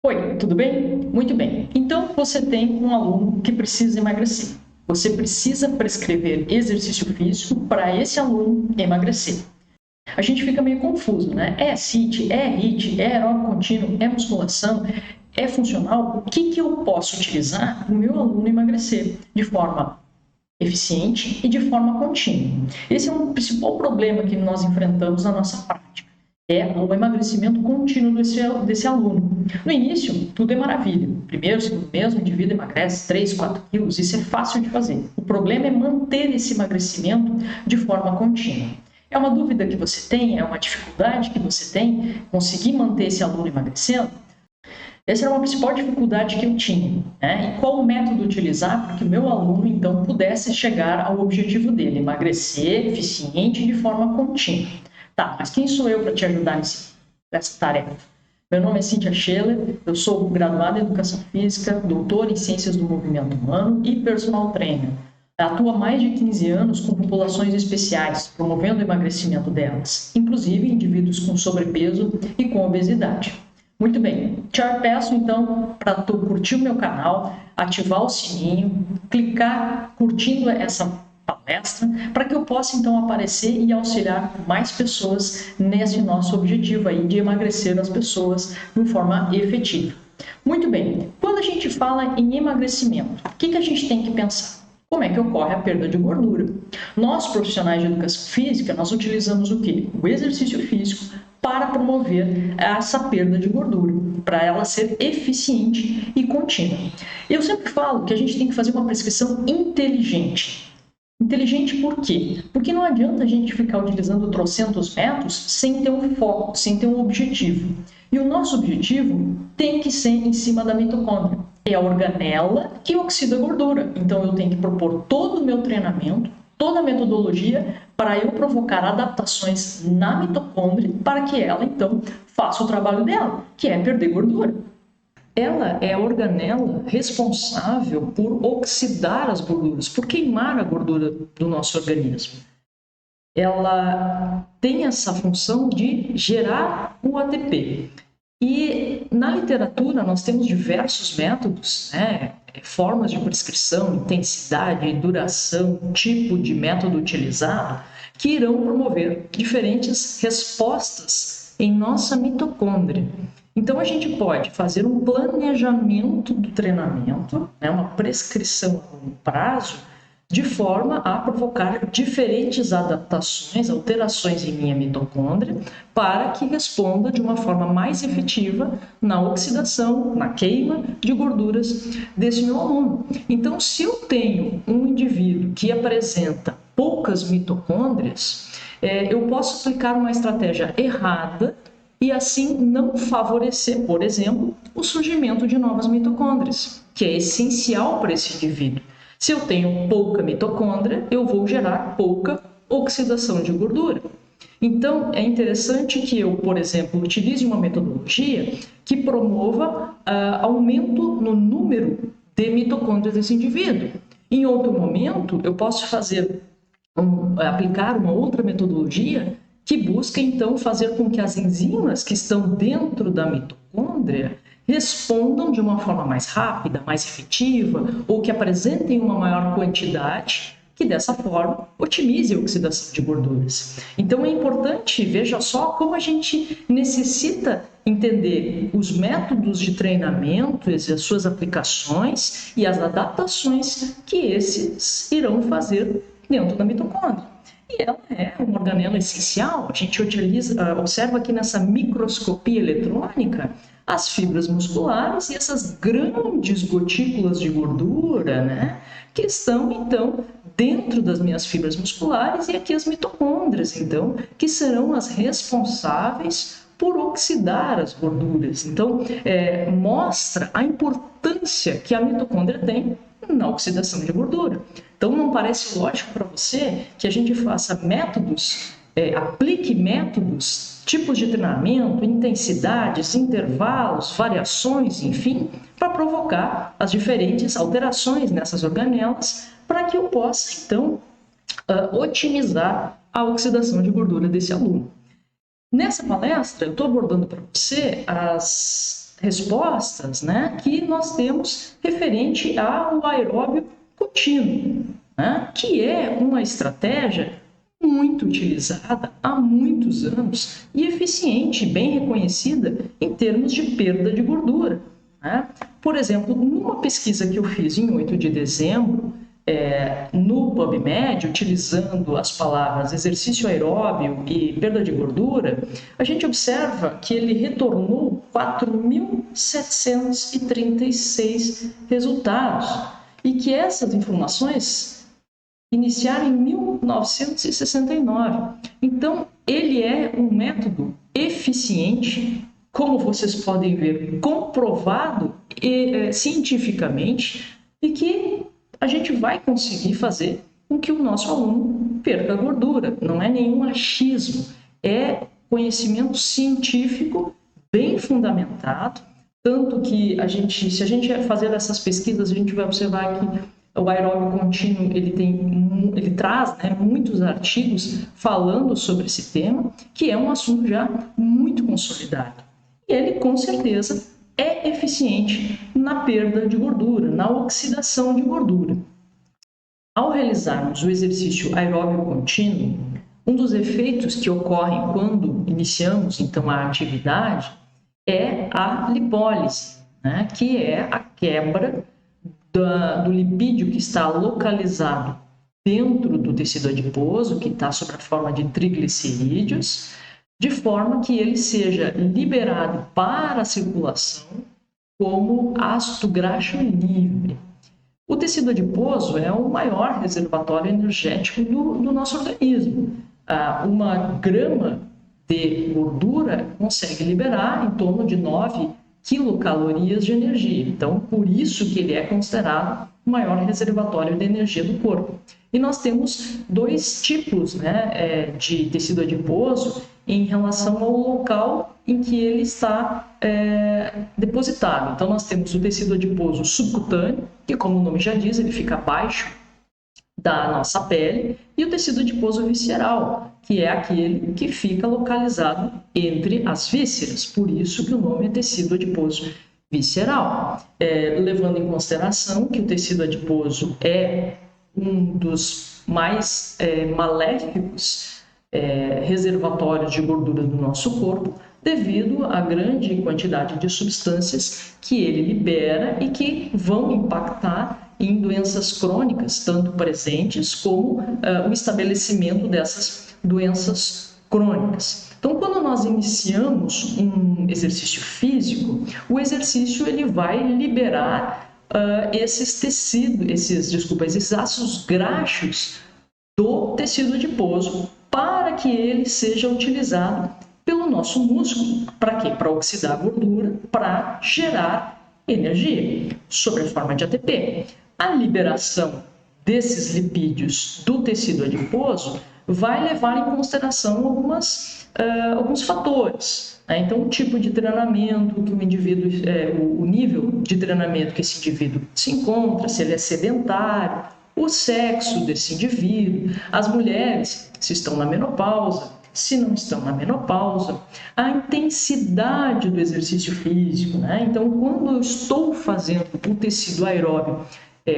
Oi, tudo bem? Muito bem. Então, você tem um aluno que precisa emagrecer. Você precisa prescrever exercício físico para esse aluno emagrecer. A gente fica meio confuso, né? É CIT, é HIIT, é aeróbico contínuo, é musculação, é funcional? O que eu posso utilizar para o meu aluno emagrecer de forma eficiente e de forma contínua? Esse é um principal problema que nós enfrentamos na nossa prática. É o emagrecimento contínuo desse aluno. No início, tudo é maravilha. Primeiro, segundo mês, o indivíduo emagrece 3, 4 quilos, isso é fácil de fazer. O problema é manter esse emagrecimento de forma contínua. É uma dúvida que você tem? É uma dificuldade que você tem? Conseguir manter esse aluno emagrecendo? Essa era uma principal dificuldade que eu tinha, né? E qual o método utilizar para que o meu aluno, então, pudesse chegar ao objetivo dele, emagrecer eficiente de forma contínua. Tá, mas quem sou eu para te ajudar nessa tarefa? Meu nome é Cíntia Scheller, eu sou graduada em Educação Física, doutora em Ciências do Movimento Humano e personal trainer. Atuo há mais de 15 anos com populações especiais, promovendo o emagrecimento delas, inclusive indivíduos com sobrepeso e com obesidade. Muito bem, te peço então para tu curtir o meu canal, ativar o sininho, clicar curtindo essa palestra, para que eu possa então aparecer e auxiliar mais pessoas nesse nosso objetivo aí de emagrecer as pessoas de forma efetiva. Muito bem, quando a gente fala em emagrecimento, o que a gente tem que pensar? Como é que ocorre a perda de gordura? Nós, profissionais de educação física, nós utilizamos o quê? O exercício físico para promover essa perda de gordura, para ela ser eficiente e contínua. Eu sempre falo que a gente tem que fazer uma prescrição inteligente. Inteligente por quê? Porque não adianta a gente ficar utilizando trocentos métodos sem ter um foco, sem ter um objetivo. E o nosso objetivo tem que ser em cima da mitocôndria. É a organela que oxida a gordura. Então eu tenho que propor todo o meu treinamento, toda a metodologia para eu provocar adaptações na mitocôndria para que ela então faça o trabalho dela, que é perder gordura. Ela é a organela responsável por oxidar as gorduras, por queimar a gordura do nosso organismo. Ela tem essa função de gerar o ATP. E na literatura nós temos diversos métodos, né? Formas de prescrição, intensidade, duração, tipo de método utilizado, que irão promover diferentes respostas em nossa mitocôndria. Então a gente pode fazer um planejamento do treinamento, né? Uma prescrição a longo prazo, de forma a provocar diferentes adaptações, alterações em minha mitocôndria, para que responda de uma forma mais efetiva na oxidação, na queima de gorduras desse meu aluno. Então, se eu tenho um indivíduo que apresenta poucas mitocôndrias, eu posso aplicar uma estratégia errada e assim não favorecer, por exemplo, o surgimento de novas mitocôndrias, que é essencial para esse indivíduo. Se eu tenho pouca mitocôndria, eu vou gerar pouca oxidação de gordura. Então, é interessante que eu, por exemplo, utilize uma metodologia que promova aumento no número de mitocôndrias desse indivíduo. Em outro momento, eu posso aplicar uma outra metodologia que busca, então, fazer com que as enzimas que estão dentro da mitocôndria respondam de uma forma mais rápida, mais efetiva, ou que apresentem uma maior quantidade, que dessa forma otimize a oxidação de gorduras. Então é importante, veja só como a gente necessita entender os métodos de treinamento, as suas aplicações e as adaptações que esses irão fazer dentro da mitocôndria. E ela é uma organela essencial. A gente observa aqui nessa microscopia eletrônica as fibras musculares e essas grandes gotículas de gordura, né, que estão, então, dentro das minhas fibras musculares, e aqui as mitocôndrias, então, que serão as responsáveis por oxidar as gorduras. Então, mostra a importância que a mitocôndria tem na oxidação de gordura. Então, não parece lógico para você que a gente faça métodos, aplique métodos, tipos de treinamento, intensidades, intervalos, variações, enfim, para provocar as diferentes alterações nessas organelas, para que eu possa, então, otimizar a oxidação de gordura desse aluno. Nessa palestra, eu estou abordando para você as respostas, né, que nós temos referente ao aeróbio contínuo, né, que é uma estratégia muito utilizada há muitos anos e eficiente, bem reconhecida em termos de perda de gordura, né? Por exemplo, numa pesquisa que eu fiz em 8 de dezembro, no PubMed, utilizando as palavras exercício aeróbio e perda de gordura, a gente observa que ele retornou 4.736 resultados e que essas informações iniciaram em 1969. Então, ele é um método eficiente, como vocês podem ver, comprovado cientificamente, e que a gente vai conseguir fazer com que o nosso aluno perca gordura. Não é nenhum achismo, é conhecimento científico bem fundamentado, tanto que se a gente fazer essas pesquisas, a gente vai observar que o aeróbio contínuo ele traz, né, muitos artigos falando sobre esse tema, que é um assunto já muito consolidado. E ele, com certeza, é eficiente na perda de gordura, na oxidação de gordura. Ao realizarmos o exercício aeróbio contínuo, um dos efeitos que ocorrem quando iniciamos, então, a atividade é a lipólise, né, que é a quebra do lipídio que está localizado dentro do tecido adiposo, que está sob a forma de triglicerídeos, de forma que ele seja liberado para a circulação como ácido graxo livre. O tecido adiposo é o maior reservatório energético do nosso organismo. Uma grama de gordura consegue liberar em torno de 9 quilocalorias de energia. Então, por isso que ele é considerado o maior reservatório de energia do corpo. E nós temos dois tipos, né, de tecido adiposo em relação ao local em que ele está depositado. Então, nós temos o tecido adiposo subcutâneo, que, como o nome já diz, ele fica abaixo da nossa pele, e o tecido adiposo visceral, que é aquele que fica localizado entre as vísceras, por isso que o nome é tecido adiposo visceral. Levando em consideração que o tecido adiposo é um dos mais maléficos reservatórios de gordura do nosso corpo, devido à grande quantidade de substâncias que ele libera e que vão impactar em doenças crônicas, tanto presentes como o estabelecimento dessas doenças crônicas. Então, quando nós iniciamos um exercício físico, o exercício ele vai liberar esses ácidos graxos do tecido adiposo para que ele seja utilizado pelo nosso músculo. Para quê? Para oxidar a gordura, para gerar energia, sob a forma de ATP. A liberação desses lipídios do tecido adiposo vai levar em consideração alguns fatores. Né? Então, o tipo de treinamento que o indivíduo, o nível de treinamento que esse indivíduo se encontra, se ele é sedentário, o sexo desse indivíduo, as mulheres, se estão na menopausa, se não estão na menopausa, a intensidade do exercício físico, né? Então, quando eu estou fazendo o tecido aeróbio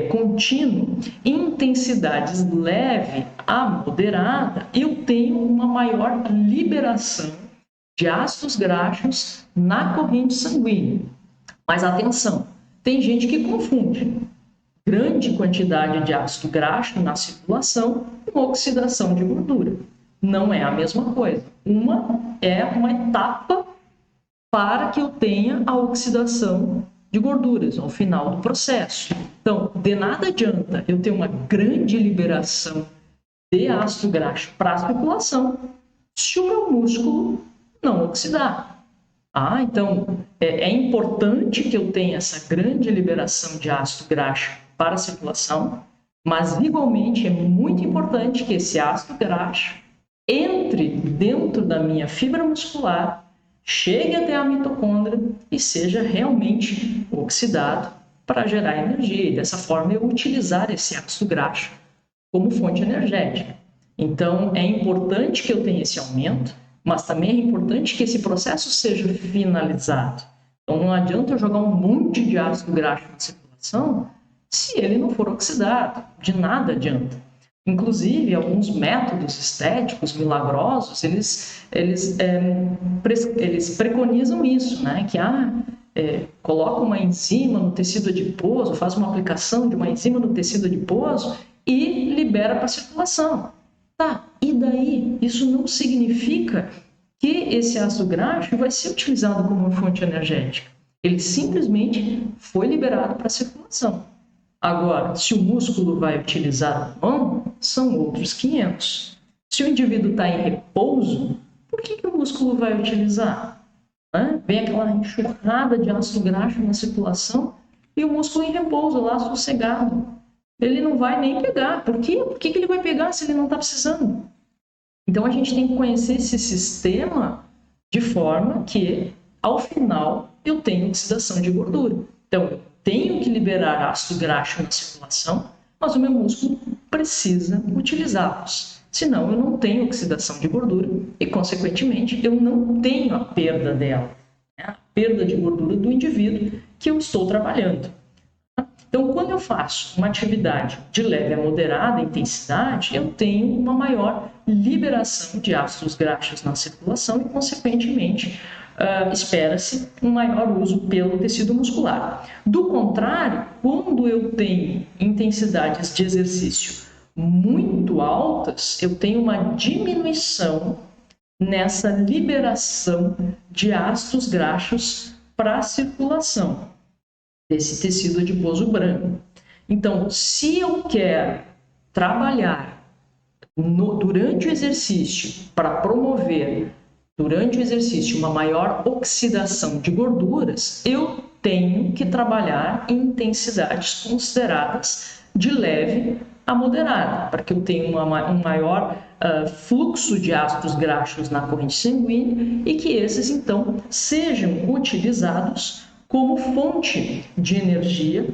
contínuo, em intensidades leve a moderada, eu tenho uma maior liberação de ácidos graxos na corrente sanguínea. Mas atenção, tem gente que confunde grande quantidade de ácido graxo na circulação com oxidação de gordura. Não é a mesma coisa. Uma é uma etapa para que eu tenha a oxidação de gorduras ao final do processo. Então, de nada adianta eu ter uma grande liberação de ácido graxo para a circulação se o meu músculo não oxidar. Então, é importante que eu tenha essa grande liberação de ácido graxo para a circulação, mas igualmente é muito importante que esse ácido graxo entre dentro da minha fibra muscular, chegue até a mitocôndria e seja realmente oxidado para gerar energia. E dessa forma eu utilizar esse ácido graxo como fonte energética. Então é importante que eu tenha esse aumento, mas também é importante que esse processo seja finalizado. Então não adianta eu jogar um monte de ácido graxo na circulação se ele não for oxidado, de nada adianta. Inclusive, alguns métodos estéticos milagrosos, eles preconizam isso, né? Que coloca uma enzima no tecido adiposo, faz uma aplicação de uma enzima no tecido adiposo e libera para a circulação. Tá, e daí? Isso não significa que esse ácido graxo vai ser utilizado como uma fonte energética. Ele simplesmente foi liberado para a circulação. Agora, se o músculo vai utilizar ou não, são outros 500. Se o indivíduo está em repouso, por que o músculo vai utilizar? Vem aquela enxurrada de ácido graxo na circulação e o músculo em repouso, lá sossegado. Ele não vai nem pegar. Por quê? Por que ele vai pegar se ele não está precisando? Então, a gente tem que conhecer esse sistema de forma que, ao final, eu tenho oxidação de gordura. Então, eu tenho que liberar ácido graxo na circulação, mas o meu músculo precisa utilizá-los. Senão, eu não tenho oxidação de gordura e, consequentemente, eu não tenho a perda dela, né? A perda de gordura do indivíduo que eu estou trabalhando. Então, quando eu faço uma atividade de leve a moderada intensidade, eu tenho uma maior liberação de ácidos graxos na circulação e, consequentemente, espera-se um maior uso pelo tecido muscular. Do contrário, quando eu tenho intensidades de exercício muito altas, eu tenho uma diminuição nessa liberação de ácidos graxos para a circulação desse tecido adiposo branco. Então, se eu quero trabalhar durante o exercício para promover, durante o exercício, uma maior oxidação de gorduras, eu tenho que trabalhar em intensidades consideradas de leve a moderada, para que eu tenha um maior fluxo de ácidos graxos na corrente sanguínea e que esses, então, sejam utilizados como fonte de energia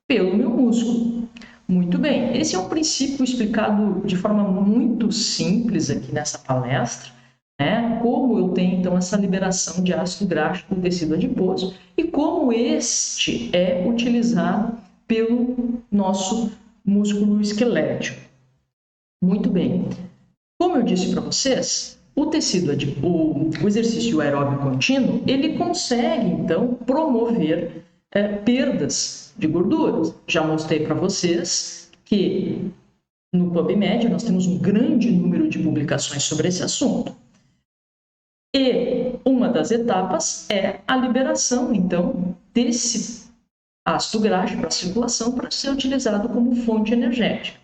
pelo meu músculo. Muito bem, esse é um princípio explicado de forma muito simples aqui nessa palestra, né? Como eu tenho, então, essa liberação de ácido graxo no tecido adiposo e como este é utilizado pelo nosso músculo esquelético. Muito bem. Como eu disse para vocês, o exercício aeróbico contínuo, ele consegue, então, promover perdas de gorduras. Já mostrei para vocês que no PubMed nós temos um grande número de publicações sobre esse assunto. E uma das etapas é a liberação, então, desse ácido graxo para a circulação para ser utilizado como fonte energética.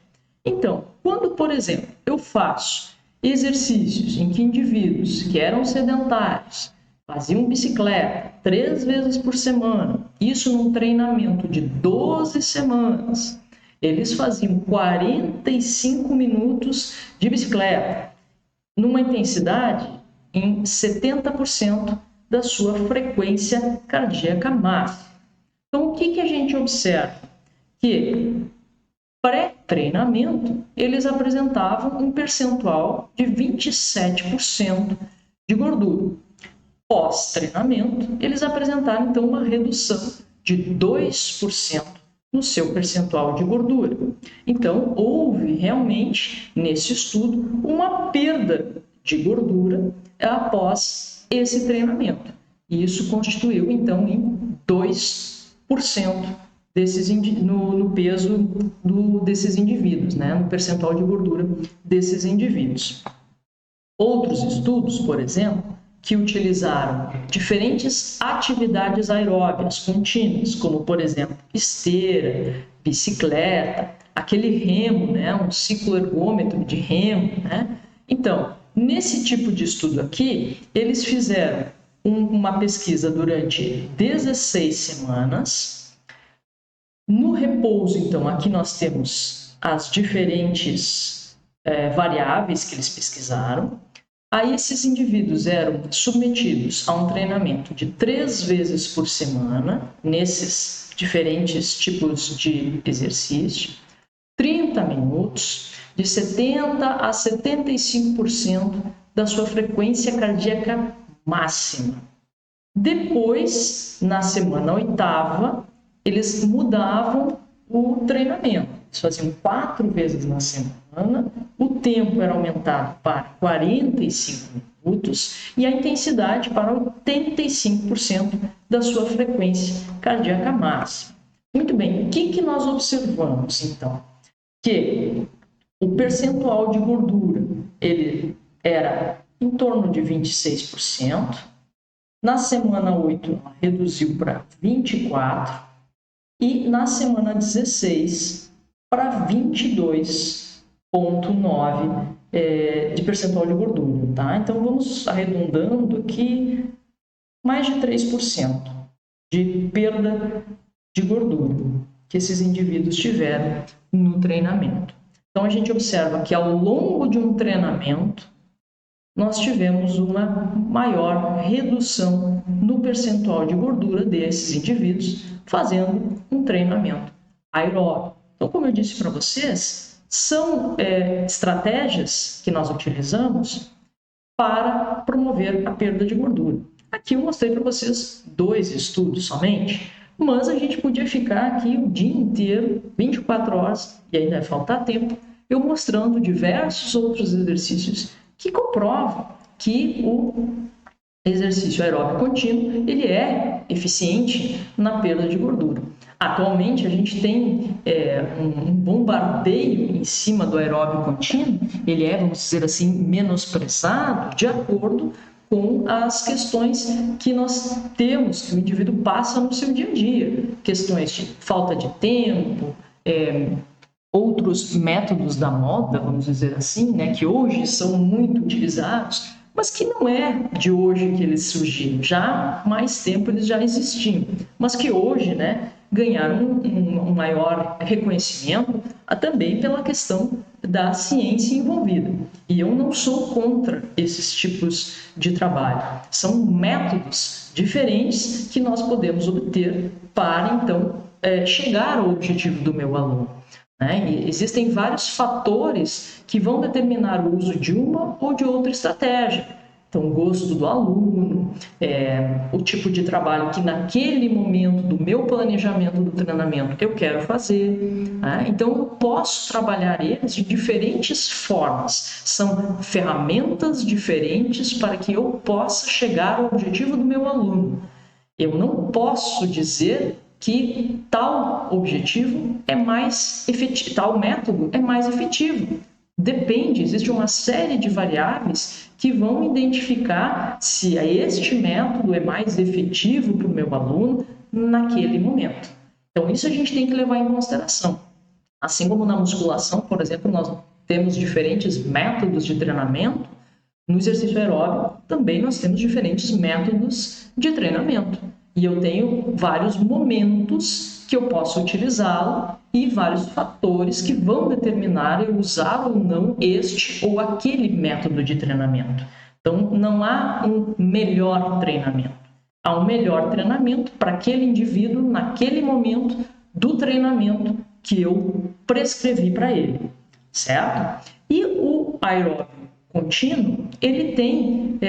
Então, quando, por exemplo, eu faço exercícios em que indivíduos que eram sedentários faziam bicicleta 3 vezes por semana, isso num treinamento de 12 semanas, eles faziam 45 minutos de bicicleta, numa intensidade em 70% da sua frequência cardíaca máxima. Então, o que a gente observa? Que pré-treinamento, eles apresentavam um percentual de 27% de gordura. Pós-treinamento, eles apresentaram, então, uma redução de 2% no seu percentual de gordura. Então, houve realmente, nesse estudo, uma perda de gordura após esse treinamento. E isso constituiu, então, em 2% no peso desses indivíduos, né? No percentual de gordura desses indivíduos. Outros estudos, por exemplo, que utilizaram diferentes atividades aeróbias contínuas, como, por exemplo, esteira, bicicleta, aquele remo, né? Um cicloergômetro de remo, né? Então, nesse tipo de estudo aqui, eles fizeram uma pesquisa durante 16 semanas. No repouso, então, aqui nós temos as diferentes variáveis que eles pesquisaram. Aí esses indivíduos eram submetidos a um treinamento de 3 vezes por semana, nesses diferentes tipos de exercício, 30 minutos, de 70% a 75% da sua frequência cardíaca máxima. Depois, na semana 8ª, eles mudavam o treinamento. Eles faziam 4 vezes na semana, o tempo era aumentado para 45 minutos e a intensidade para 85% da sua frequência cardíaca máxima. Muito bem, o que nós observamos, então? Que o percentual de gordura ele era em torno de 26%, na semana 8 ela reduziu para 24% e na semana 16 para 22,9% de percentual de gordura, tá? Então vamos arredondando aqui, mais de 3% de perda de gordura que esses indivíduos tiveram no treinamento. Então a gente observa que ao longo de um treinamento nós tivemos uma maior redução no percentual de gordura desses indivíduos fazendo um treinamento aeróbico. Então, como eu disse para vocês, são estratégias que nós utilizamos para promover a perda de gordura. Aqui eu mostrei para vocês 2 estudos somente, mas a gente podia ficar aqui o dia inteiro, 24 horas, e ainda vai faltar tempo, eu mostrando diversos outros exercícios que comprovam que o exercício aeróbico contínuo ele é eficiente na perda de gordura. Atualmente a gente tem um bombardeio em cima do aeróbico contínuo, ele é, vamos dizer assim, menosprezado de acordo com as questões que nós temos, que o indivíduo passa no seu dia a dia, questões de falta de tempo, outros métodos da moda, vamos dizer assim, né, que hoje são muito utilizados, mas que não é de hoje que eles surgiram, já há mais tempo eles já existiam, mas que hoje, né, ganharam um maior reconhecimento também pela questão da ciência envolvida. E eu não sou contra esses tipos de trabalho. São métodos diferentes que nós podemos obter para, então, chegar ao objetivo do meu aluno. E existem vários fatores que vão determinar o uso de uma ou de outra estratégia. Então, o gosto do aluno, o tipo de trabalho que naquele momento do meu planejamento do treinamento eu quero fazer. Então, eu posso trabalhar eles de diferentes formas. São ferramentas diferentes para que eu possa chegar ao objetivo do meu aluno. Eu não posso dizer que tal objetivo é mais efetivo, tal método é mais efetivo. Depende, existe uma série de variáveis que vão identificar se este método é mais efetivo para o meu aluno naquele momento. Então, isso a gente tem que levar em consideração. Assim como na musculação, por exemplo, nós temos diferentes métodos de treinamento, no exercício aeróbico também nós temos diferentes métodos de treinamento. E eu tenho vários momentos que eu posso utilizá-lo e vários fatores que vão determinar eu usar ou não este ou aquele método de treinamento. Então, não há um melhor treinamento. Há um melhor treinamento para aquele indivíduo naquele momento do treinamento que eu prescrevi para ele, certo? E o aeróbico contínuo, ele tem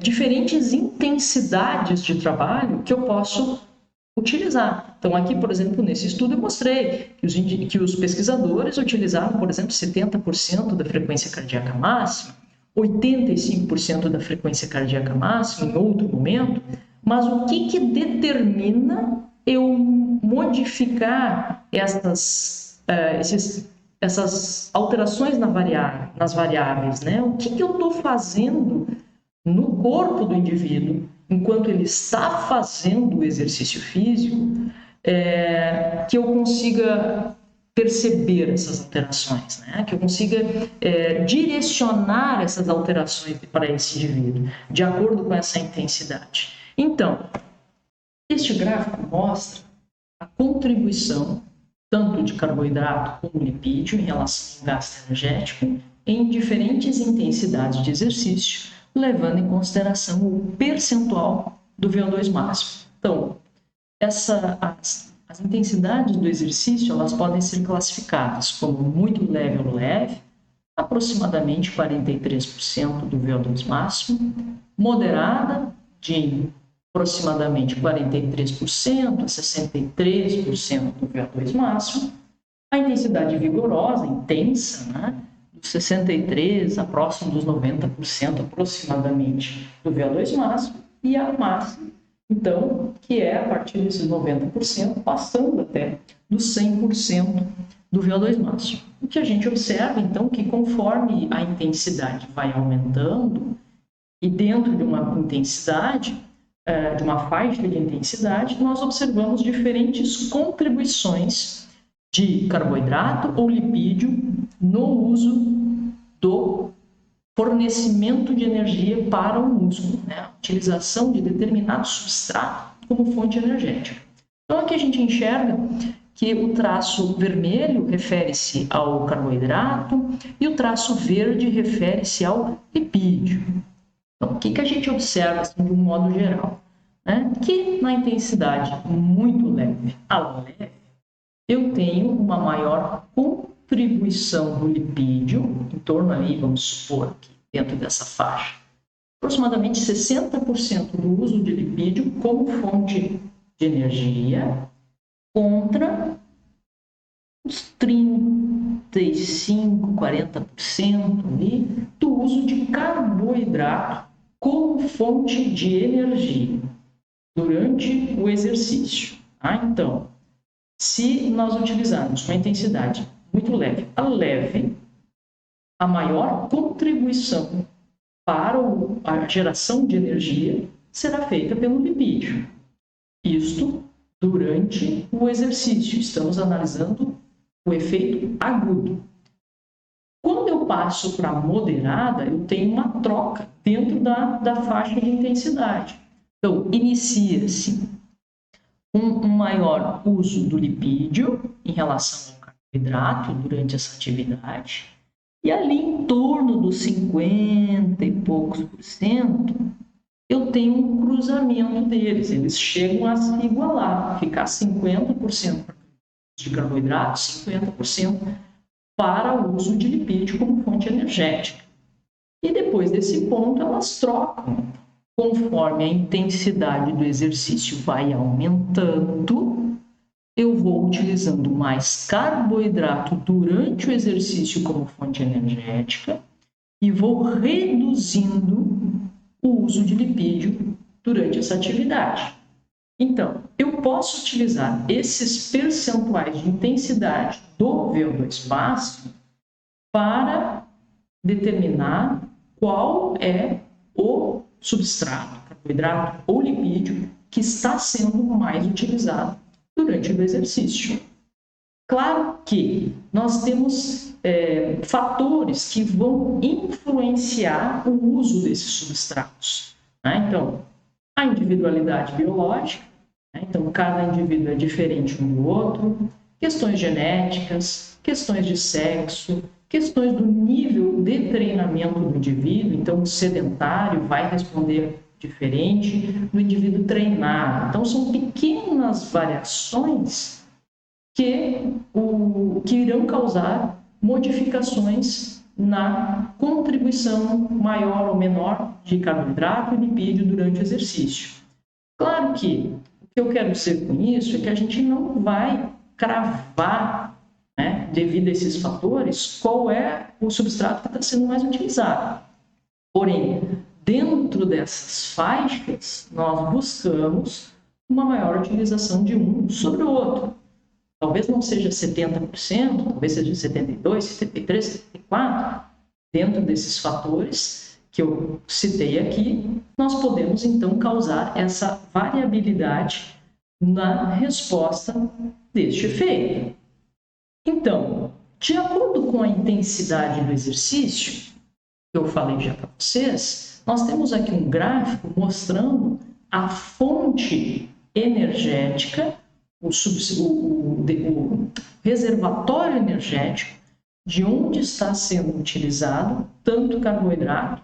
diferentes intensidades de trabalho que eu posso utilizar. Então, aqui, por exemplo, nesse estudo eu mostrei que os pesquisadores utilizaram, por exemplo, 70% da frequência cardíaca máxima, 85% da frequência cardíaca máxima em outro momento, mas o que determina eu modificar essas alterações nas variáveis, né? O que eu estou fazendo no corpo do indivíduo enquanto ele está fazendo o exercício físico, que eu consiga perceber essas alterações, né? Que eu consiga direcionar essas alterações para esse indivíduo, de acordo com essa intensidade. Então, este gráfico mostra a contribuição tanto de carboidrato como lipídio em relação ao gasto energético em diferentes intensidades de exercício, levando em consideração o percentual do VO2 máximo. Então, as intensidades do exercício elas podem ser classificadas como muito leve ou leve, aproximadamente 43% do VO2 máximo, moderada, de aproximadamente 43% a 63% do VO2 máximo. A intensidade vigorosa, intensa, né? Dos 63% a próximo dos 90% aproximadamente do VO2 máximo, e a máxima, então, que é a partir desses 90%, passando até dos 100% do VO2 máximo. O que a gente observa, então, que conforme a intensidade vai aumentando, e dentro de uma intensidade, de uma faixa de intensidade, nós observamos diferentes contribuições de carboidrato ou lipídio no uso do fornecimento de energia para o músculo, né? A utilização de determinado substrato como fonte energética. Então, aqui a gente enxerga que o traço vermelho refere-se ao carboidrato e o traço verde refere-se ao lipídio. Então, o que a gente observa assim, de um modo geral? Né? Que na intensidade muito leve a leve, eu tenho uma maior contribuição do lipídio, em torno ali, vamos supor, aqui, dentro dessa faixa, aproximadamente 60% do uso de lipídio como fonte de energia, contra uns 35, 40% ali, do uso de carboidrato como fonte de energia durante o exercício. Então, se nós utilizarmos uma intensidade muito leve, a maior contribuição para a geração de energia será feita pelo lipídio. Isto durante o exercício. Estamos analisando o efeito agudo. Quando eu passo para moderada, eu tenho uma troca dentro da faixa de intensidade. Então, inicia-se um maior uso do lipídio em relação ao carboidrato durante essa atividade, e ali em torno dos 50 e poucos %, eu tenho um cruzamento deles, eles chegam a se igualar, ficar 50% de carboidrato, 50% para o uso de lipídio como fonte energética. E depois desse ponto, elas trocam. Conforme a intensidade do exercício vai aumentando, eu vou utilizando mais carboidrato durante o exercício como fonte energética e vou reduzindo o uso de lipídio durante essa atividade. Então, eu posso utilizar esses percentuais de intensidade do VO2 máximo para determinar qual é o substrato, carboidrato ou lipídio que está sendo mais utilizado durante o exercício. Claro que nós temos fatores que vão influenciar o uso desses substratos, né? Então, a individualidade biológica, né? Então, cada indivíduo é diferente um do outro, questões genéticas, questões de sexo, questões do nível de treinamento do indivíduo. Então, o sedentário vai responder diferente do indivíduo treinado. Então, são pequenas variações que irão causar modificações na contribuição maior ou menor de carboidrato e lipídio durante o exercício. Claro que o que eu quero dizer com isso é que a gente não vai cravar, né, devido a esses fatores, qual é o substrato que está sendo mais utilizado. Porém, dentro dessas faixas, nós buscamos uma maior utilização de um sobre o outro. Talvez não seja 70%, talvez seja 72%, 73%, 74%. Dentro desses fatores que eu citei aqui, nós podemos então causar essa variabilidade na resposta deste efeito. Então, de acordo com a intensidade do exercício, que eu falei já para vocês, nós temos aqui um gráfico mostrando a fonte energética, o reservatório energético, de onde está sendo utilizado tanto carboidrato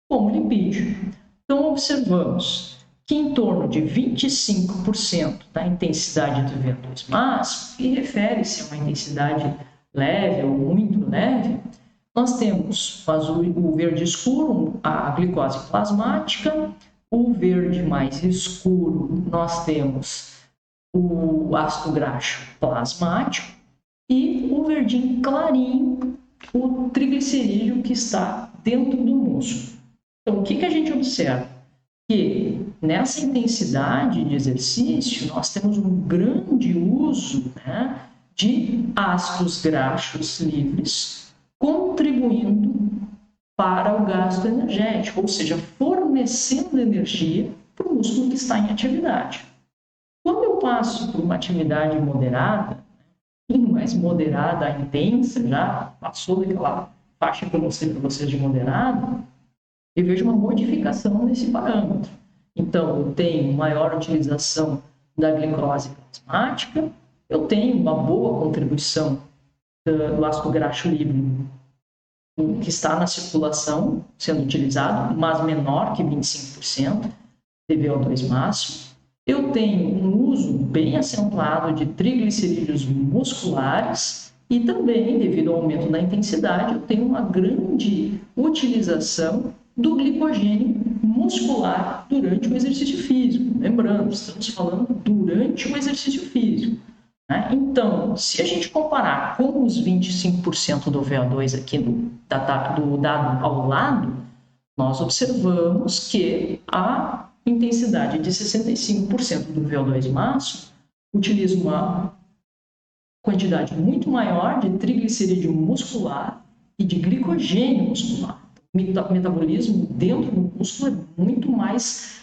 como lipídio. Então, observamos que em torno de 25% da intensidade do VO2 máximo, que refere-se a uma intensidade leve ou muito leve, nós temos o verde escuro, a glicose plasmática, O verde mais escuro, nós temos o ácido graxo plasmático e o verdinho clarinho, o triglicerídeo que está dentro do músculo. Então, o que a gente observa? Que nessa intensidade de exercício, nós temos um grande uso, né, de ácidos graxos livres, contribuindo para o gasto energético, ou seja, fornecendo energia para o músculo que está em atividade. Quando eu passo por uma atividade moderada, mais moderada, intensa, já passou daquela faixa que eu mostrei para vocês de moderada, eu vejo uma modificação nesse parâmetro. Então, eu tenho maior utilização da glicose plasmática, eu tenho uma boa contribuição do ácido graxo livre que está na circulação sendo utilizado, mas menor que 25% de VO2 máximo. Eu tenho um uso bem acentuado de triglicerídeos musculares e também, devido ao aumento da intensidade, eu tenho uma grande utilização do glicogênio muscular durante o exercício físico. Lembrando, estamos falando durante o exercício físico. Então, se a gente comparar com os 25% do VO2 aqui do dado ao lado, nós observamos que a intensidade de 65% do VO2 máximo utiliza uma quantidade muito maior de triglicerídeo muscular e de glicogênio muscular. O metabolismo dentro do músculo é muito mais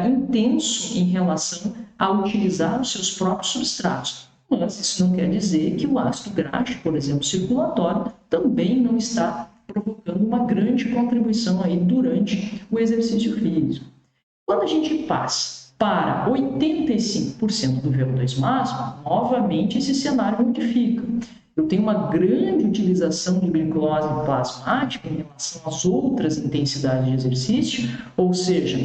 intenso em relação a utilizar os seus próprios substratos. Mas isso não quer dizer que o ácido graxo, por exemplo, circulatório, também não está provocando uma grande contribuição aí durante o exercício físico. Quando a gente passa para 85% do VO2 máximo, novamente esse cenário modifica. Eu tenho uma grande utilização de glicose plasmática em relação às outras intensidades de exercício, ou seja,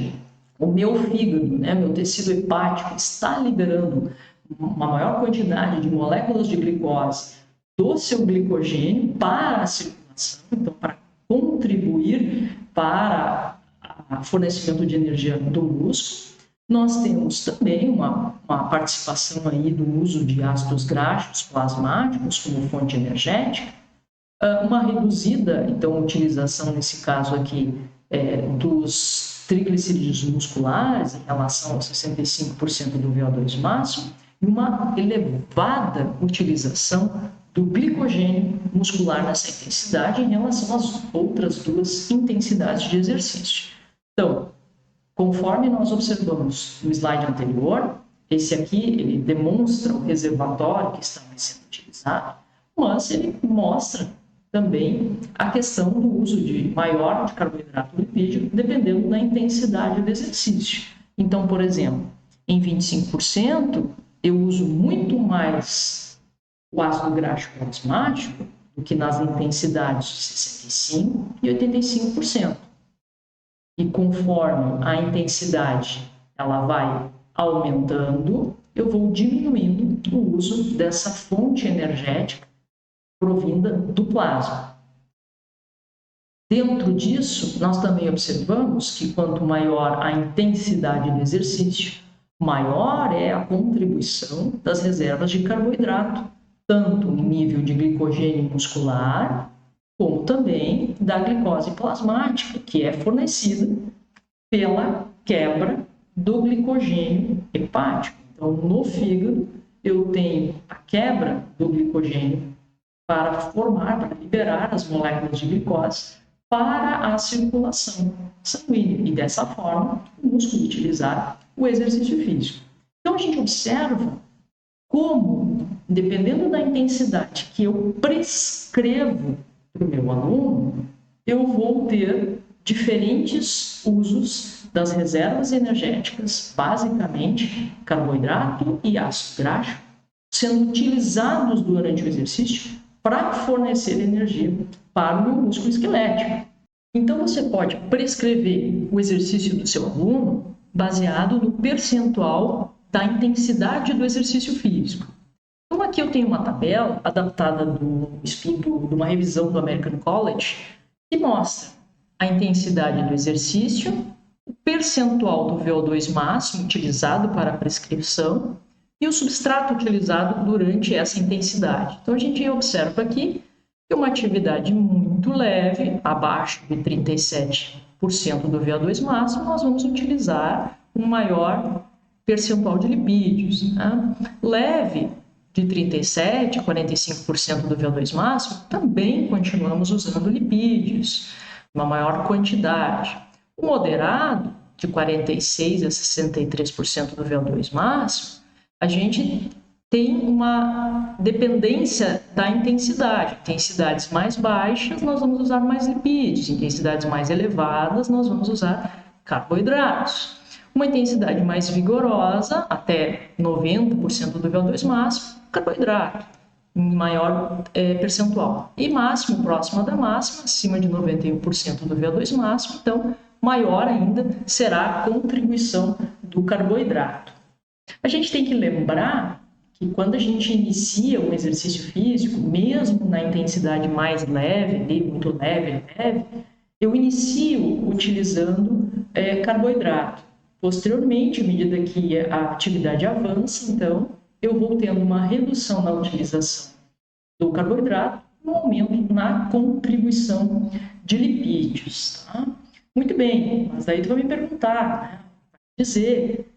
o meu fígado, meu tecido hepático está liberando uma maior quantidade de moléculas de glicose do seu glicogênio para a circulação, então para contribuir para o fornecimento de energia do músculo. Nós temos também uma participação aí do uso de ácidos graxos plasmáticos como fonte energética, uma reduzida, então, utilização, nesse caso aqui, dos triglicerídeos musculares em relação aos 65% do VO2 máximo, e uma elevada utilização do glicogênio muscular nessa intensidade em relação às outras duas intensidades de exercício. Então, conforme nós observamos no slide anterior, esse aqui ele demonstra o reservatório que está sendo utilizado, mas ele mostra também a questão do uso maior de carboidrato lipídico, dependendo da intensidade do exercício. Então, por exemplo, em 25%, eu uso muito mais o ácido graxo plasmático do que nas intensidades de 65% e 85%. E conforme a intensidade ela vai aumentando, eu vou diminuindo o uso dessa fonte energética provinda do plasma. Dentro disso, nós também observamos que quanto maior a intensidade do exercício, maior é a contribuição das reservas de carboidrato, tanto em nível de glicogênio muscular, como também da glicose plasmática, que é fornecida pela quebra do glicogênio hepático. Então, no fígado, eu tenho a quebra do glicogênio para liberar as moléculas de glicose para a circulação sanguínea e, dessa forma, o músculo utilizar o exercício físico. Então, a gente observa como, dependendo da intensidade que eu prescrevo para o meu aluno, eu vou ter diferentes usos das reservas energéticas, basicamente carboidrato e ácido graxo, sendo utilizados durante o exercício para fornecer energia para o meu músculo esquelético. Então, você pode prescrever o exercício do seu aluno baseado no percentual da intensidade do exercício físico. Então, aqui eu tenho uma tabela adaptada do estudo, de uma revisão do American College, que mostra a intensidade do exercício, o percentual do VO2 máximo utilizado para a prescrição e o substrato utilizado durante essa intensidade. Então, a gente observa aqui que uma atividade muito leve, abaixo de 37% do VO2 máximo, nós vamos utilizar um maior percentual de lipídios. Né? Leve, de 37% a 45% do VO2 máximo, também continuamos usando lipídios, uma maior quantidade. O moderado, de 46% a 63% do VO2 máximo, a gente tem uma dependência da intensidade. Intensidades mais baixas, nós vamos usar mais lipídios. Intensidades mais elevadas, nós vamos usar carboidratos. Uma intensidade mais vigorosa, até 90% do VO2 máximo, carboidrato, em maior percentual. E máximo, próximo da máxima, acima de 91% do VO2 máximo, então maior ainda será a contribuição do carboidrato. A gente tem que lembrar que quando a gente inicia um exercício físico, mesmo na intensidade mais leve, muito leve, eu inicio utilizando carboidrato. Posteriormente, à medida que a atividade avança, então, eu vou tendo uma redução na utilização do carboidrato, um aumento na contribuição de lipídios. Tá? Muito bem, mas aí tu vai me perguntar, né? Vai dizer,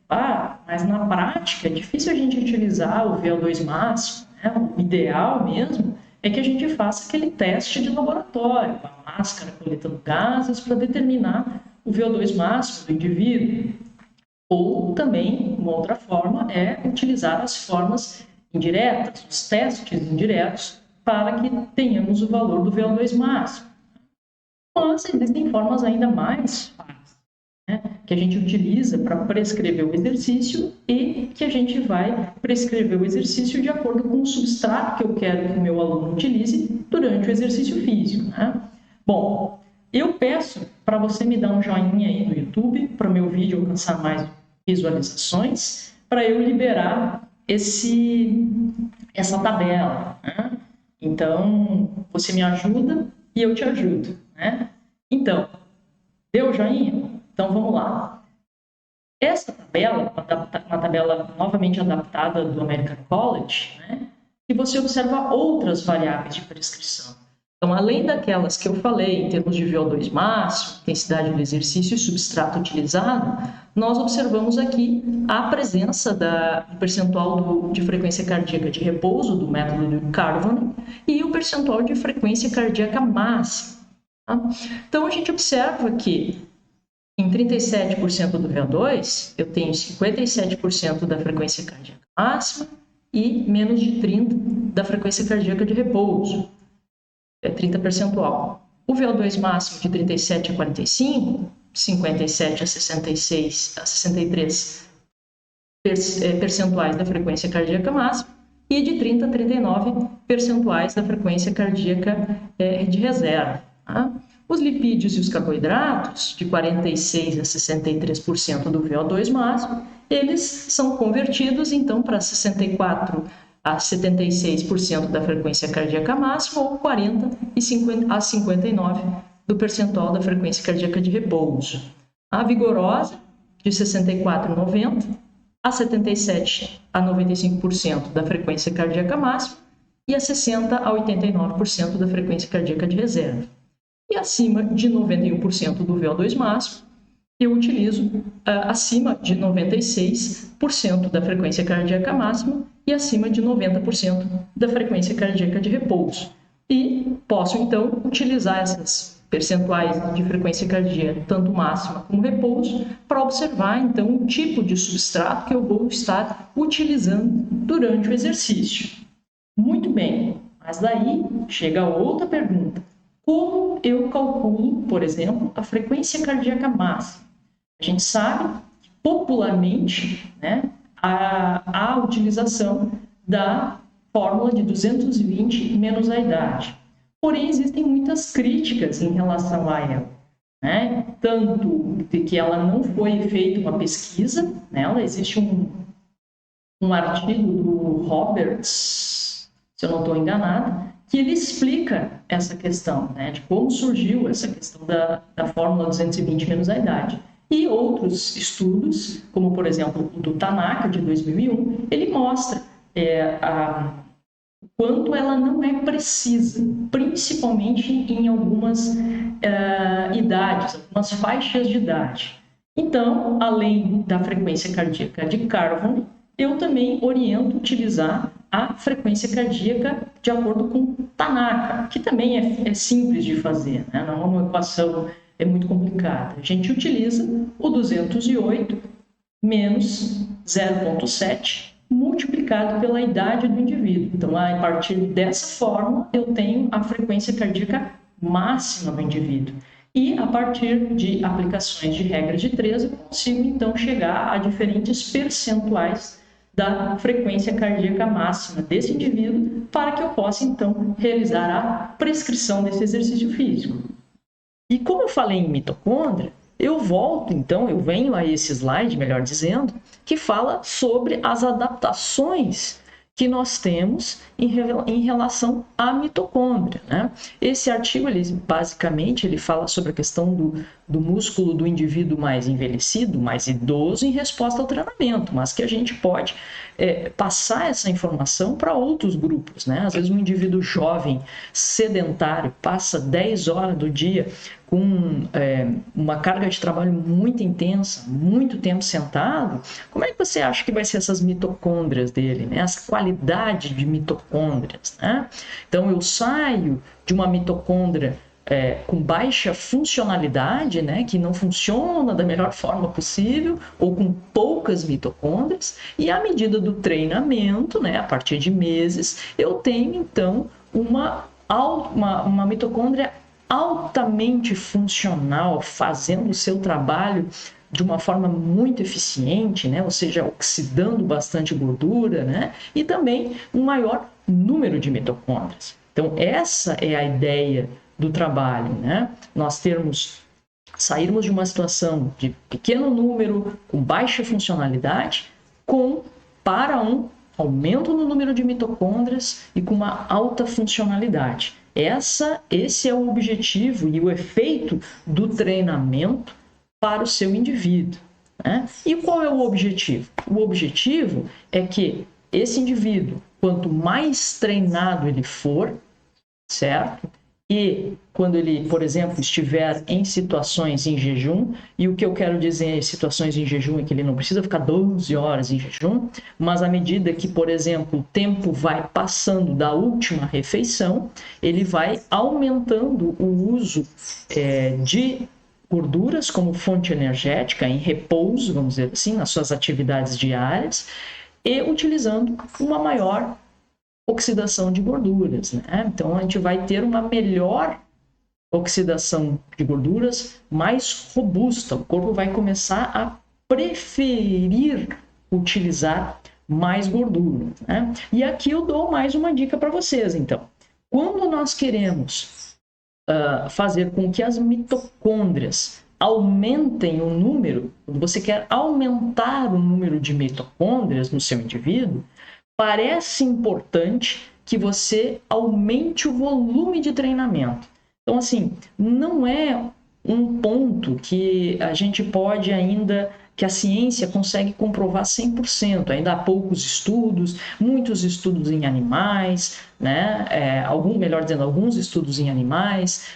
mas na prática é difícil a gente utilizar o VO2 máximo, né? O ideal mesmo é que a gente faça aquele teste de laboratório, com a máscara coletando gases para determinar o VO2 máximo do indivíduo. Ou também, uma outra forma é utilizar as formas indiretas, os testes indiretos, para que tenhamos o valor do VO2 máximo. Mas existem formas ainda mais fáceis, né, que a gente utiliza para prescrever o exercício e que a gente vai prescrever o exercício de acordo com o substrato que eu quero que o meu aluno utilize durante o exercício físico. Né? Bom, eu peço para você me dar um joinha aí no YouTube, para o meu vídeo alcançar mais visualizações, para eu liberar essa tabela. Né? Então, você me ajuda e eu te ajudo. Né? Então, deu o joinha? Então, vamos lá. Essa tabela, uma tabela novamente adaptada do American College, né? E você observa outras variáveis de prescrição. Então, além daquelas que eu falei, em termos de VO2 máximo, intensidade do exercício e substrato utilizado, nós observamos aqui a presença do percentual de frequência cardíaca de repouso, do método de Carvan, e o percentual de frequência cardíaca máxima. Tá? Então, a gente observa que em 37% do VO2, eu tenho 57% da frequência cardíaca máxima e menos de 30% da frequência cardíaca de repouso. 30 percentual. O VO2 máximo de 37 a 45, 57 a 66 a 63 percentuais da frequência cardíaca máxima e de 30 a 39 percentuais da frequência cardíaca de reserva. Tá? Os lipídios e os carboidratos, de 46 a 63% do VO2 máximo, eles são convertidos então para 64 a 76% da frequência cardíaca máxima ou 40 a 59 do percentual da frequência cardíaca de repouso. A vigorosa, de 64 a 90 a 77 a 95% da frequência cardíaca máxima e a 60 a 89% da frequência cardíaca de reserva. E acima de 91% do VO2 máximo, eu utilizo acima de 96% da frequência cardíaca máxima e acima de 90% da frequência cardíaca de repouso. E posso, então, utilizar essas percentuais de frequência cardíaca, tanto máxima como repouso, para observar, então, o tipo de substrato que eu vou estar utilizando durante o exercício. Muito bem, mas daí chega outra pergunta. Como eu calculo, por exemplo, a frequência cardíaca máxima? A gente sabe que, popularmente, né, a utilização da fórmula de 220 menos a idade. Porém, existem muitas críticas em relação a ela. Né? Tanto de que ela não foi feita uma pesquisa nela, existe um artigo do Roberts, se eu não estou enganado, que ele explica essa questão, né, de como surgiu essa questão da fórmula 220 menos a idade. E outros estudos, como por exemplo o do Tanaka, de 2001, ele mostra o quanto ela não é precisa, principalmente em algumas idades, algumas faixas de idade. Então, além da frequência cardíaca de Carvon, eu também oriento utilizar a frequência cardíaca de acordo com Tanaka, que também é simples de fazer, né? Não é uma equação muito complicada. A gente utiliza o 208 menos 0,7 multiplicado pela idade do indivíduo. Então, a partir dessa forma, eu tenho a frequência cardíaca máxima do indivíduo. E, a partir de aplicações de regra de 3, eu consigo, então, chegar a diferentes percentuais da frequência cardíaca máxima desse indivíduo para que eu possa, então, realizar a prescrição desse exercício físico. E como eu falei em mitocôndria, eu venho a esse slide, melhor dizendo, que fala sobre as adaptações que nós temos em relação à mitocôndria, né? Esse artigo, basicamente, ele fala sobre a questão do músculo do indivíduo mais envelhecido, mais idoso, em resposta ao treinamento, mas que a gente pode passar essa informação para outros grupos, né? Às vezes um indivíduo jovem, sedentário, passa 10 horas do dia com uma carga de trabalho muito intensa, muito tempo sentado, como é que você acha que vai ser essas mitocôndrias dele, né? As qualidades de mitocôndrias, né? Então, eu saio de uma mitocôndria com baixa funcionalidade, né, que não funciona da melhor forma possível, ou com poucas mitocôndrias, e à medida do treinamento, né, a partir de meses, eu tenho, então, uma mitocôndria altamente funcional, fazendo o seu trabalho de uma forma muito eficiente, né? Ou seja, oxidando bastante gordura, né? E também um maior número de mitocôndrias. Então, essa é a ideia do trabalho, né? Nós sairmos de uma situação de pequeno número, com baixa funcionalidade, para um aumento no número de mitocôndrias e com uma alta funcionalidade. Esse é o objetivo e o efeito do treinamento para o seu indivíduo, né? E qual é o objetivo? O objetivo é que esse indivíduo, quanto mais treinado ele for, certo? E quando ele, por exemplo, estiver em situações em jejum, e o que eu quero dizer em situações em jejum é que ele não precisa ficar 12 horas em jejum, mas à medida que, por exemplo, o tempo vai passando da última refeição, ele vai aumentando o uso de gorduras como fonte energética em repouso, vamos dizer assim, nas suas atividades diárias, e utilizando uma maior oxidação de gorduras, né? Então, a gente vai ter uma melhor oxidação de gorduras, mais robusta. O corpo vai começar a preferir utilizar mais gordura, né? E aqui eu dou mais uma dica para vocês, então. Quando nós queremos fazer com que as mitocôndrias aumentem o número, quando você quer aumentar o número de mitocôndrias no seu indivíduo, parece importante que você aumente o volume de treinamento. Então, assim, não é um ponto que a gente pode ainda, que a ciência consegue comprovar 100%. Ainda há poucos estudos, muitos estudos em animais, né? Melhor dizendo, alguns estudos em animais,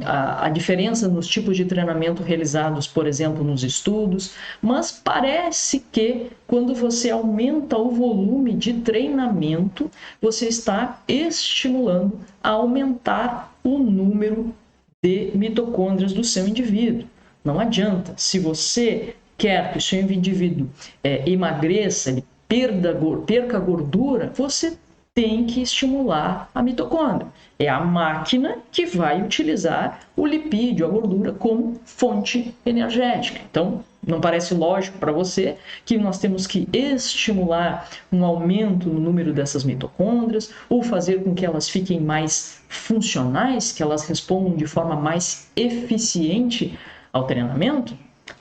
a diferença nos tipos de treinamento realizados, por exemplo, nos estudos, mas parece que quando você aumenta o volume de treinamento, você está estimulando a aumentar o número de mitocôndrias do seu indivíduo. Não adianta, se você quer que o seu indivíduo emagreça, ele perca gordura, você tem que estimular a mitocôndria. É a máquina que vai utilizar o lipídio, a gordura, como fonte energética. Então, não parece lógico para você que nós temos que estimular um aumento no número dessas mitocôndrias ou fazer com que elas fiquem mais funcionais, que elas respondam de forma mais eficiente ao treinamento?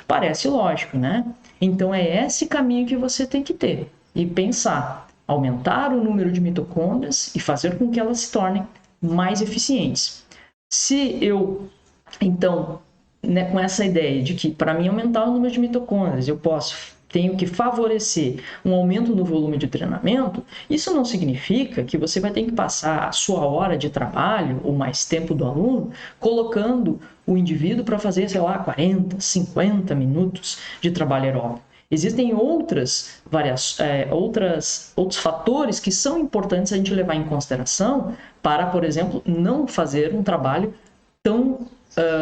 Parece lógico, né? Então, é esse caminho que você tem que ter e pensar, aumentar o número de mitocôndrias e fazer com que elas se tornem mais eficientes. Se eu, então, né, com essa ideia de que para mim aumentar o número de mitocôndrias, tenho que favorecer um aumento no volume de treinamento, isso não significa que você vai ter que passar a sua hora de trabalho ou mais tempo do aluno colocando o indivíduo para fazer, sei lá, 40, 50 minutos de trabalho aeróbico. Existem outros fatores que são importantes a gente levar em consideração para, por exemplo, não fazer um trabalho tão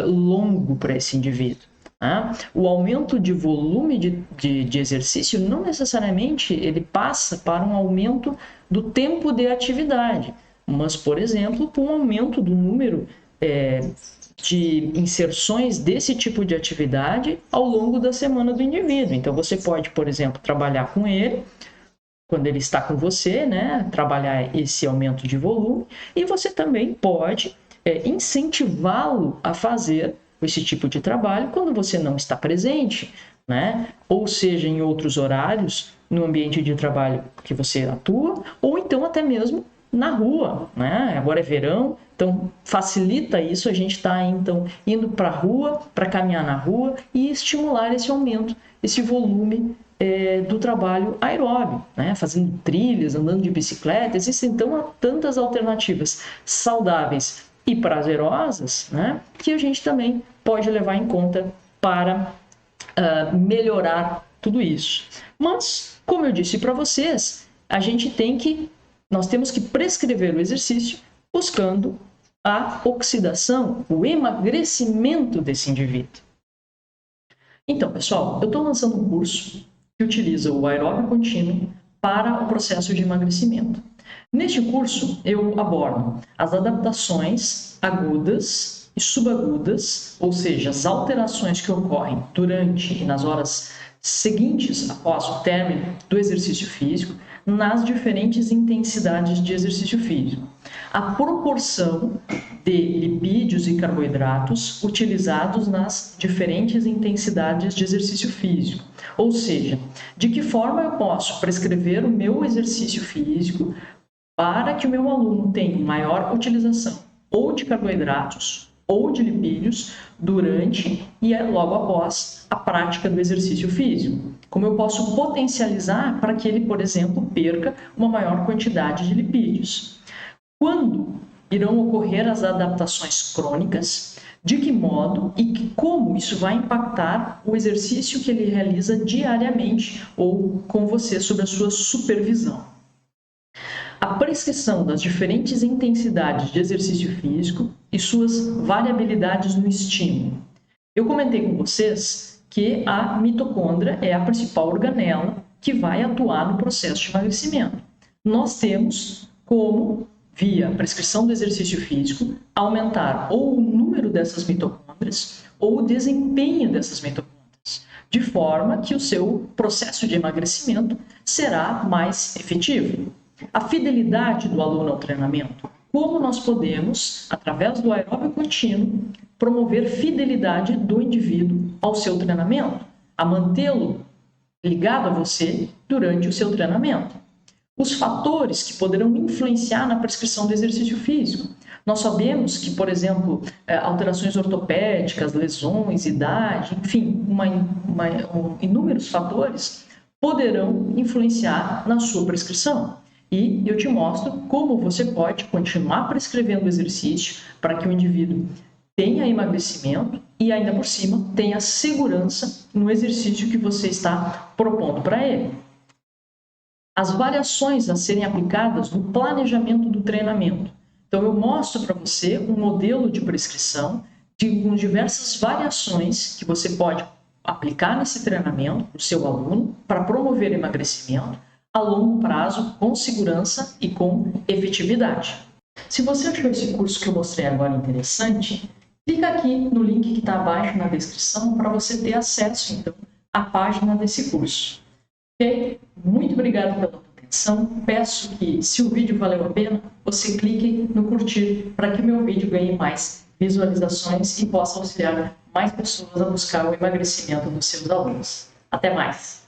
longo para esse indivíduo. O aumento de volume de exercício não necessariamente ele passa para um aumento do tempo de atividade, mas, por exemplo, por um aumento do número de inserções desse tipo de atividade ao longo da semana do indivíduo. Então, você pode, por exemplo, trabalhar com ele, quando ele está com você, né? Trabalhar esse aumento de volume, e você também pode incentivá-lo a fazer esse tipo de trabalho quando você não está presente, né? Ou seja, em outros horários, no ambiente de trabalho que você atua, ou então até mesmo na rua, né? Agora é verão, então facilita isso, a gente está então indo para a rua, para caminhar na rua e estimular esse aumento, esse volume do trabalho aeróbio, né? Fazendo trilhas, andando de bicicleta. Existem então tantas alternativas saudáveis e prazerosas, né, que a gente também pode levar em conta para melhorar tudo isso. Mas, como eu disse para vocês, nós temos que prescrever o exercício buscando a oxidação, o emagrecimento desse indivíduo. Então, pessoal, eu estou lançando um curso que utiliza o aeróbio contínuo para o processo de emagrecimento. Neste curso, eu abordo as adaptações agudas e subagudas, ou seja, as alterações que ocorrem durante e nas horas seguintes após o término do exercício físico, nas diferentes intensidades de exercício físico. A proporção de lipídios e carboidratos utilizados nas diferentes intensidades de exercício físico. Ou seja, de que forma eu posso prescrever o meu exercício físico para que o meu aluno tenha maior utilização ou de carboidratos ou de lipídios durante e logo após a prática do exercício físico. Como eu posso potencializar para que ele, por exemplo, perca uma maior quantidade de lipídios. Quando irão ocorrer as adaptações crônicas, de que modo e como isso vai impactar o exercício que ele realiza diariamente ou com você sob a sua supervisão. A prescrição das diferentes intensidades de exercício físico e suas variabilidades no estímulo. Eu comentei com vocês que a mitocôndria é a principal organela que vai atuar no processo de emagrecimento. Nós temos como, via prescrição do exercício físico, aumentar ou o número dessas mitocôndrias ou o desempenho dessas mitocôndrias, de forma que o seu processo de emagrecimento será mais efetivo. A fidelidade do aluno ao treinamento. Como nós podemos, através do aeróbio contínuo, promover fidelidade do indivíduo ao seu treinamento, a mantê-lo ligado a você durante o seu treinamento. Os fatores que poderão influenciar na prescrição do exercício físico. Nós sabemos que, por exemplo, alterações ortopédicas, lesões, idade, enfim, inúmeros fatores poderão influenciar na sua prescrição. E eu te mostro como você pode continuar prescrevendo o exercício para que o indivíduo tenha emagrecimento e, ainda por cima, tenha segurança no exercício que você está propondo para ele. As variações a serem aplicadas no planejamento do treinamento. Então, eu mostro para você um modelo de prescrição com diversas variações que você pode aplicar nesse treinamento para o seu aluno para promover emagrecimento a longo prazo, com segurança e com efetividade. Se você achou esse curso que eu mostrei agora interessante, clica aqui no link que está abaixo na descrição para você ter acesso, então, à página desse curso. Ok? Muito obrigado pela tua atenção. Peço que, se o vídeo valeu a pena, você clique no curtir para que o meu vídeo ganhe mais visualizações e possa auxiliar mais pessoas a buscar o emagrecimento dos seus alunos. Até mais!